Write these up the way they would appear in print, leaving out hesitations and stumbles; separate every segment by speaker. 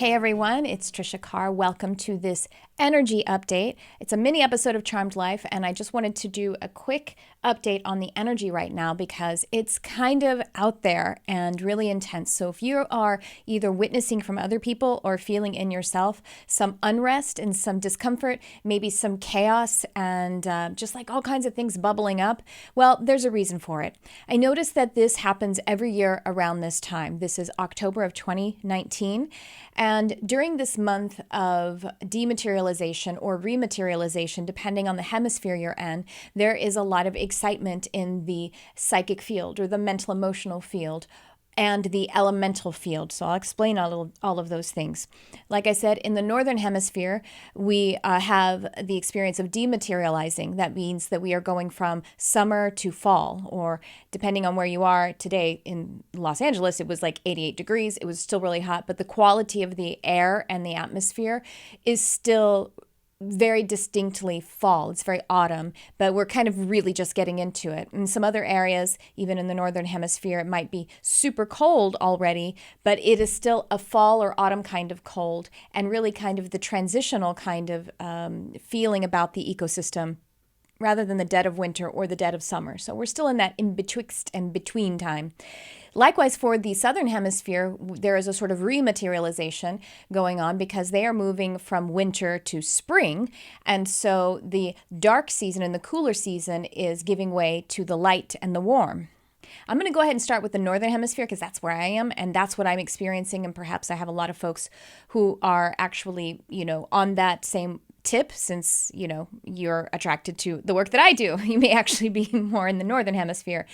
Speaker 1: Hey everyone, it's Tricia Carr. Welcome to this energy update. It's a mini episode of Charmed Life, and I just wanted to do a quick update on the energy right now because it's kind of out there and really intense. So if you are either witnessing from other people or feeling in yourself some unrest and some discomfort, maybe some chaos and just like all kinds of things bubbling up, well, there's a reason for it. I noticed that this happens every year around this time. This is October of 2019. And during this month of dematerialization or rematerialization, depending on the hemisphere you're in, there is a lot of excitement in the psychic field or the mental emotional field and the elemental field. So I'll explain all of those things. Like I said, in the northern hemisphere, we have the experience of dematerializing. That means that we are going from summer to fall, or depending on where you are today in Los Angeles, it was like 88 degrees. It was still really hot, but the quality of the air and the atmosphere is still very distinctly fall. It's very autumn, but we're kind of really just getting into it. In some other areas, even in the northern hemisphere, it might be super cold already, but it is still a fall or autumn kind of cold and really kind of the transitional kind of feeling about the ecosystem rather than the dead of winter or the dead of summer. So we're still in that in betwixt and between time. Likewise, for the southern hemisphere, there is a sort of rematerialization going on because they are moving from winter to spring. And so the dark season and the cooler season is giving way to the light and the warm. I'm going to go ahead and start with the northern hemisphere because that's where I am and that's what I'm experiencing. And perhaps I have a lot of folks who are actually, on that same tip since, you're attracted to the work that I do. You may actually be more in the northern hemisphere.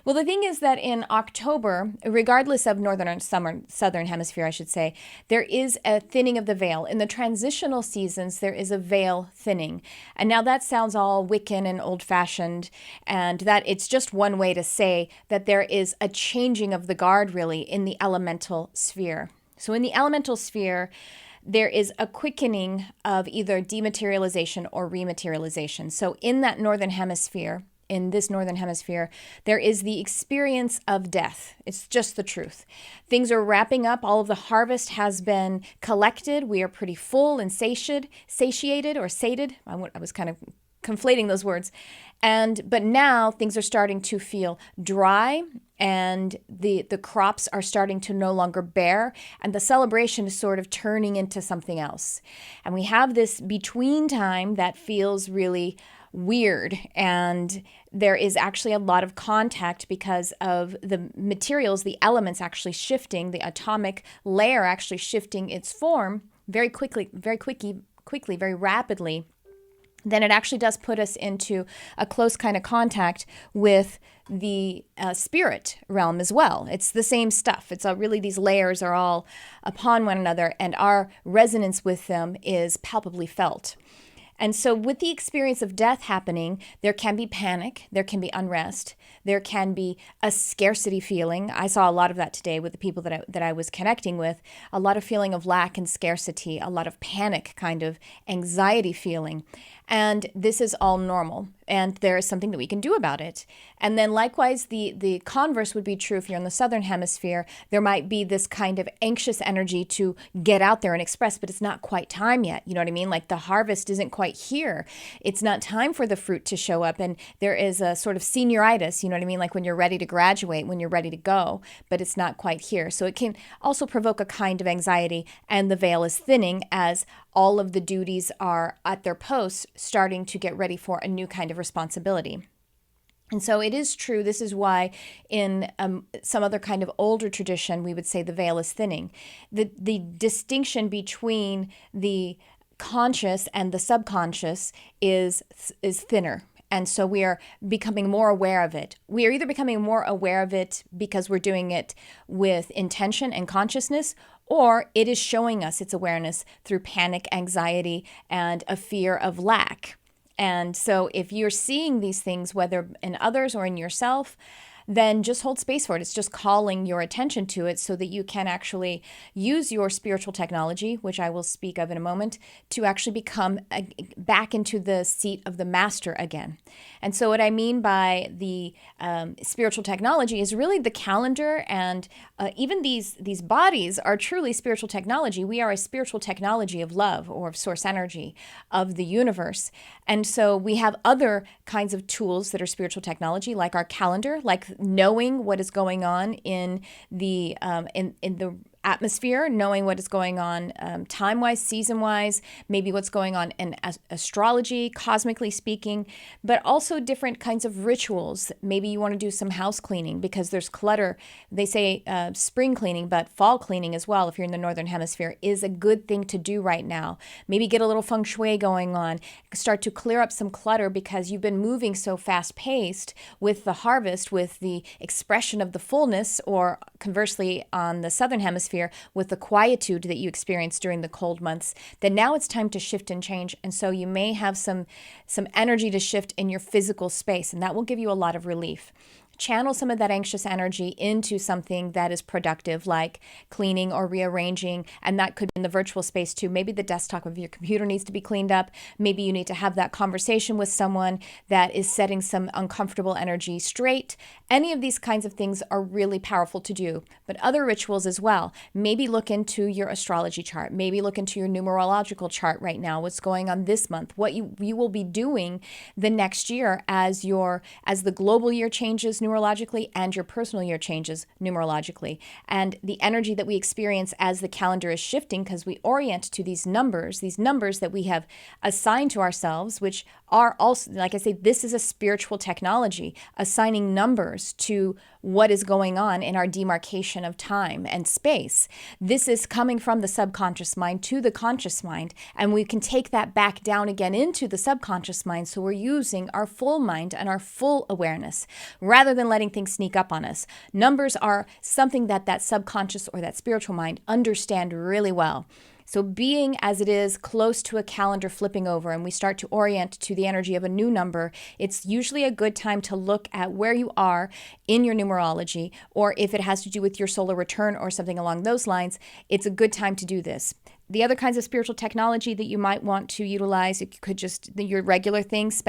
Speaker 1: Well, the thing is that in October, regardless of northern or southern hemisphere, I should say, there is a thinning of the veil. In the transitional seasons, there is a veil thinning. And now that sounds all Wiccan and old-fashioned, and that it's just one way to say that there is a changing of the guard, really, in the elemental sphere. So in the elemental sphere, there is a quickening of either dematerialization or rematerialization. So in that northern hemisphere, in this northern hemisphere, there is the experience of death. It's just the truth. Things are wrapping up. All of the harvest has been collected. We are pretty full and satiated or sated. I was kind of conflating those words. But now things are starting to feel dry and the crops are starting to no longer bear and the celebration is sort of turning into something else. And we have this between time that feels really weird, and there is actually a lot of contact because of the materials, the elements actually shifting, the atomic layer actually shifting its form very quickly, very rapidly. Then it actually does put us into a close kind of contact with the spirit realm as well. It's the same stuff. It's really these layers are all upon one another, and our resonance with them is palpably felt. And so with the experience of death happening, there can be panic, there can be unrest, there can be a scarcity feeling. I saw a lot of that today with the people that I was connecting with, a lot of feeling of lack and scarcity, a lot of panic, kind of anxiety feeling. And this is all normal, and there is something that we can do about it. And then likewise, the converse would be true if you're in the southern hemisphere. There might be this kind of anxious energy to get out there and express, but it's not quite time yet. You know what I mean? Like the harvest isn't quite here. It's not time for the fruit to show up, and there is a sort of senioritis, you know what I mean? Like when you're ready to graduate, when you're ready to go, but it's not quite here. So it can also provoke a kind of anxiety, and the veil is thinning as all of the duties are at their posts, starting to get ready for a new kind of responsibility. And so it is true. This is why in some other kind of older tradition, we would say the veil is thinning. The distinction between the conscious and the subconscious is thinner. And so we are becoming more aware of it. We are either becoming more aware of it because we're doing it with intention and consciousness, or it is showing us its awareness through panic, anxiety, and a fear of lack. And so if you're seeing these things, whether in others or in yourself, then just hold space for it. It's just calling your attention to it so that you can actually use your spiritual technology, which I will speak of in a moment, to actually become back into the seat of the master again. And so what I mean by the spiritual technology is really the calendar, and even these bodies are truly spiritual technology. We are a spiritual technology of love or of source energy of the universe. And so we have other kinds of tools that are spiritual technology, like our calendar, like knowing what is going on in the in the atmosphere, knowing what is going on time-wise, season-wise, maybe what's going on in astrology, cosmically speaking, but also different kinds of rituals. Maybe you want to do some house cleaning because there's clutter. They say spring cleaning, but fall cleaning as well, if you're in the Northern Hemisphere, is a good thing to do right now. Maybe get a little feng shui going on, start to clear up some clutter because you've been moving so fast-paced with the harvest, with the expression of the fullness, or conversely on the Southern Hemisphere, with the quietude that you experience during the cold months, then now it's time to shift and change. And so you may have some energy to shift in your physical space, and that will give you a lot of relief. Channel some of that anxious energy into something that is productive, like cleaning or rearranging. And that could be in the virtual space too. Maybe the desktop of your computer needs to be cleaned up. Maybe you need to have that conversation with someone that is setting some uncomfortable energy straight. Any of these kinds of things are really powerful to do, but other rituals as well. Maybe look into your astrology chart. Maybe look into your numerological chart right now, what's going on this month, what you will be doing the next year as the global year changes numerologically and your personal year changes numerologically. And the energy that we experience as the calendar is shifting, because we orient to these numbers that we have assigned to ourselves, which are also, like I say, this is a spiritual technology, assigning numbers to what is going on in our demarcation of time and space. This is coming from the subconscious mind to the conscious mind, and we can take that back down again into the subconscious mind, so we're using our full mind and our full awareness rather than letting things sneak up on us. Numbers are something that subconscious or that spiritual mind understand really well. So being as it is close to a calendar flipping over and we start to orient to the energy of a new number, it's usually a good time to look at where you are in your numerology, or if it has to do with your solar return or something along those lines, it's a good time to do this. The other kinds of spiritual technology that you might want to utilize, you could just, your regular things,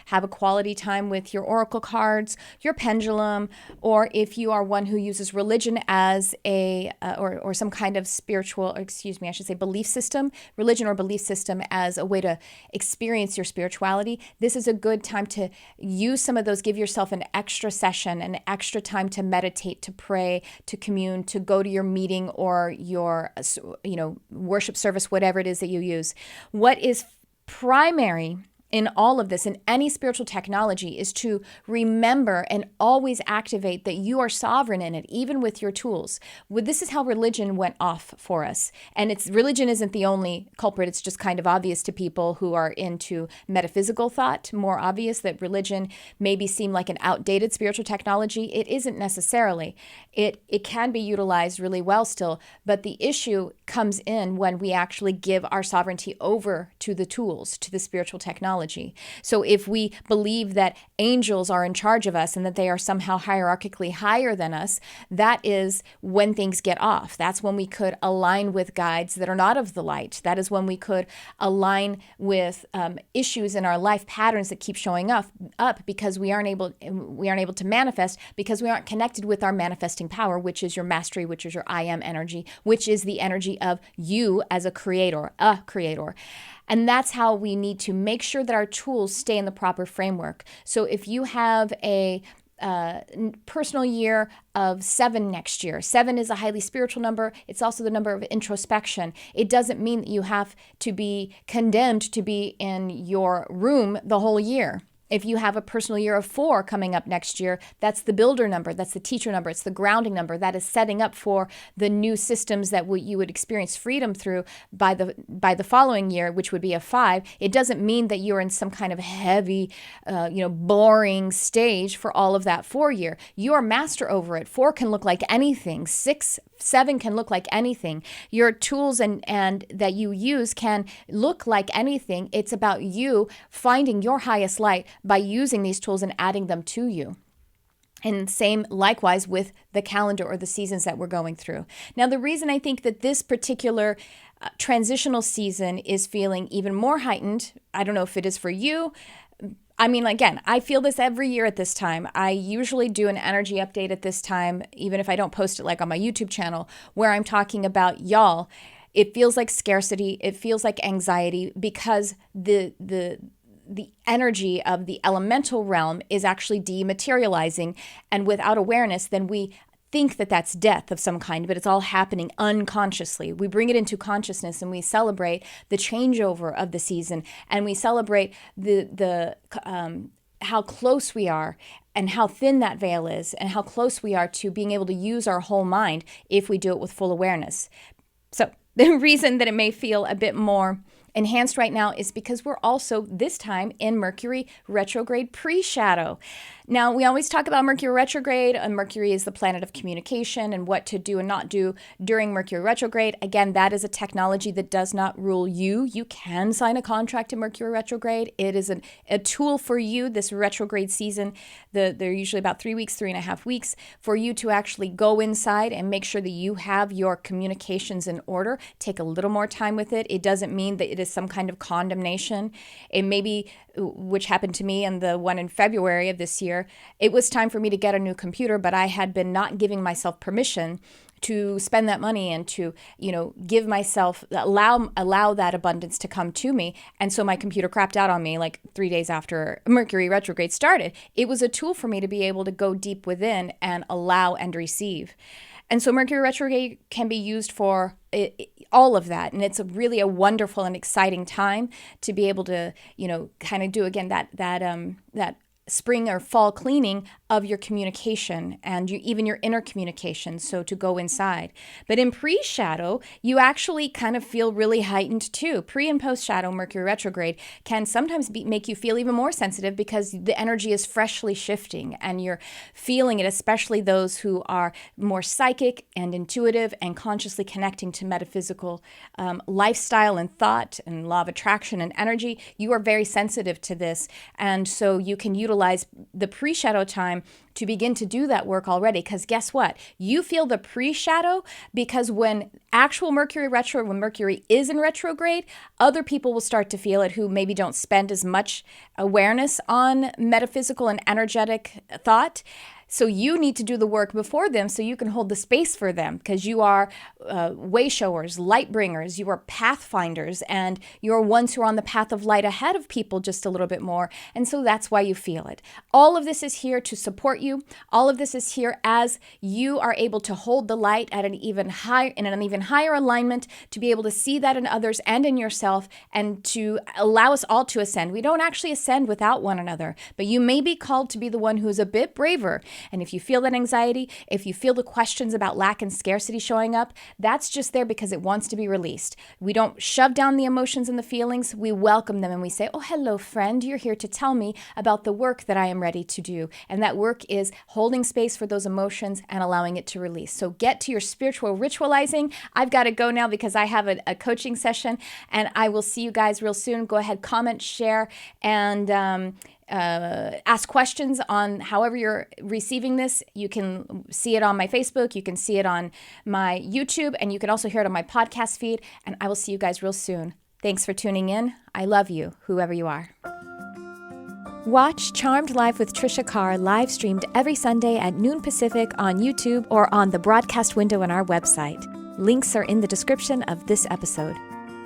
Speaker 1: have a quality time with your oracle cards, your pendulum, or if you are one who uses religion as or some kind of belief system, religion or belief system as a way to experience your spirituality, this is a good time to use some of those. Give yourself an extra session, an extra time to meditate, to pray, to commune, to go to your meeting or your, worship service, whatever it is that you use. What is primary in all of this, in any spiritual technology, is to remember and always activate that you are sovereign in it, even with your tools. This is how religion went off for us. And religion isn't the only culprit. It's just kind of obvious to people who are into metaphysical thought, more obvious that religion maybe seem like an outdated spiritual technology. It isn't necessarily. It can be utilized really well still, but the issue comes in when we actually give our sovereignty over to the tools, to the spiritual technology. So if we believe that angels are in charge of us and that they are somehow hierarchically higher than us, that is when things get off. That's when we could align with guides that are not of the light. That is when we could align with issues in our life, patterns that keep showing up because we aren't able to manifest, because we aren't connected with our manifesting power, which is your mastery, which is your I am energy, which is the energy of you as a creator. And that's how we need to make sure that our tools stay in the proper framework. So if you have a personal year of 7 next year, 7 is a highly spiritual number. It's also the number of introspection. It doesn't mean that you have to be condemned to be in your room the whole year. If you have a personal year of 4 coming up next year, that's the builder number, that's the teacher number, it's the grounding number. That is setting up for the new systems that you would experience freedom through by the following year, which would be a 5. It doesn't mean that you're in some kind of heavy, boring stage for all of that 4 year. You are master over it. 4 can look like anything. 6, 7 can look like anything. Your tools and that you use can look like anything. It's about you finding your highest light by using these tools and adding them to you. And same likewise with the calendar or the seasons that we're going through. Now, the reason I think that this particular transitional season is feeling even more heightened, I don't know if it is for you. I mean, again, I feel this every year at this time. I usually do an energy update at this time, even if I don't post it like on my YouTube channel, where I'm talking about y'all. It feels like scarcity. It feels like anxiety because the energy of the elemental realm is actually dematerializing. And without awareness, then we think that that's death of some kind, but it's all happening unconsciously. We bring it into consciousness and we celebrate the changeover of the season, and we celebrate the how close we are and how thin that veil is and how close we are to being able to use our whole mind if we do it with full awareness. So the reason that it may feel a bit more enhanced right now is because we're also this time in Mercury Retrograde pre-shadow. Now, we always talk about Mercury Retrograde, and Mercury is the planet of communication and what to do and not do during Mercury Retrograde. Again, that is a technology that does not rule you. You can sign a contract in Mercury Retrograde. It is a tool for you, this retrograde season. They're usually about 3 weeks, 3.5 weeks, for you to actually go inside and make sure that you have your communications in order. Take a little more time with it. It doesn't mean that it is some kind of condemnation. It may be, which happened to me in the one in February of this year, it was time for me to get a new computer, but I had been not giving myself permission to spend that money and to, give myself, allow that abundance to come to me. And so my computer crapped out on me like 3 days after Mercury Retrograde started. It was a tool for me to be able to go deep within and allow and receive. And so Mercury Retrograde can be used for all of that. And it's really a wonderful and exciting time to be able to, kind of do again that spring or fall cleaning of your communication and even your inner communication, so to go inside. But in pre-shadow, you actually kind of feel really heightened too. Pre and post-shadow Mercury retrograde can sometimes make you feel even more sensitive because the energy is freshly shifting and you're feeling it, especially those who are more psychic and intuitive and consciously connecting to metaphysical lifestyle and thought and law of attraction and energy. You are very sensitive to this, and so you can utilize the pre-shadow time to begin to do that work already, because guess what? You feel the pre-shadow because when actual Mercury when Mercury is in retrograde, other people will start to feel it who maybe don't spend as much awareness on metaphysical and energetic thought. So you need to do the work before them so you can hold the space for them, because you are way showers, light bringers, you are pathfinders, and you're ones who are on the path of light ahead of people just a little bit more. And so that's why you feel it. All of this is here to support you. All of this is here as you are able to hold the light at an even higher alignment, to be able to see that in others and in yourself, and to allow us all to ascend. We don't actually ascend without one another, but you may be called to be the one who is a bit braver. And if you feel that anxiety, if you feel the questions about lack and scarcity showing up, that's just there because it wants to be released. We don't shove down the emotions and the feelings. We welcome them and we say, oh, hello, friend. You're here to tell me about the work that I am ready to do. And that work is holding space for those emotions and allowing it to release. So get to your spiritual ritualizing. I've got to go now because I have a coaching session, and I will see you guys real soon. Go ahead, comment, share, and ask questions on however you're receiving this. You can see it on my Facebook, you can see it on my YouTube, and you can also hear it on my podcast feed. And I will see you guys real soon. Thanks for tuning in. I love you, whoever you are. Watch Charmed Live with Tricia Carr live streamed every Sunday at noon Pacific on YouTube or on the broadcast window on our website. Links are in the description of this episode.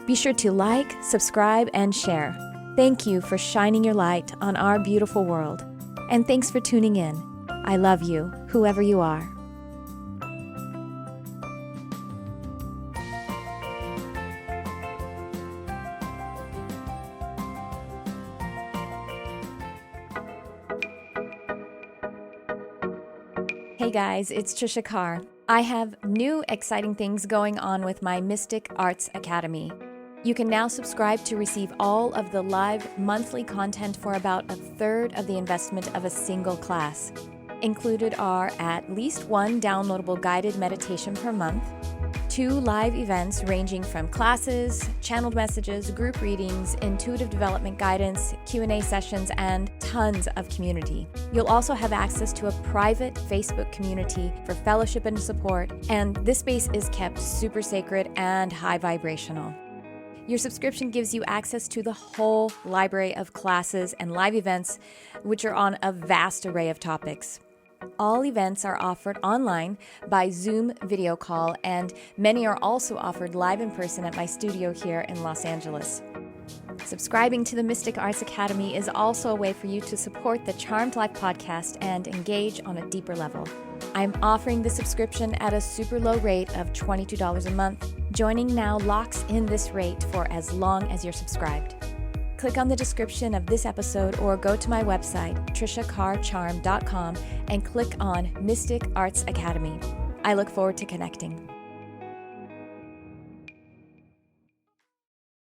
Speaker 1: Be sure to like, subscribe, and share. Thank you for shining your light on our beautiful world. And thanks for tuning in. I love you, whoever you are. Hey guys, it's Tricia Carr. I have new exciting things going on with my Mystic Arts Academy. You can now subscribe to receive all of the live monthly content for about a third of the investment of a single class. Included are at least one downloadable guided meditation per month, 2 live events ranging from classes, channeled messages, group readings, intuitive development guidance, Q&A sessions, and tons of community. You'll also have access to a private Facebook community for fellowship and support, and this space is kept super sacred and high vibrational. Your subscription gives you access to the whole library of classes and live events, which are on a vast array of topics. All events are offered online by Zoom video call, and many are also offered live in person at my studio here in Los Angeles. Subscribing to the Mystic Arts Academy is also a way for you to support the Charmed Life podcast and engage on a deeper level. I'm offering the subscription at a super low rate of $22 a month. Joining now locks in this rate for as long as you're subscribed. Click on the description of this episode or go to my website, triciacarcharm.com, and click on Mystic Arts Academy. I look forward to connecting.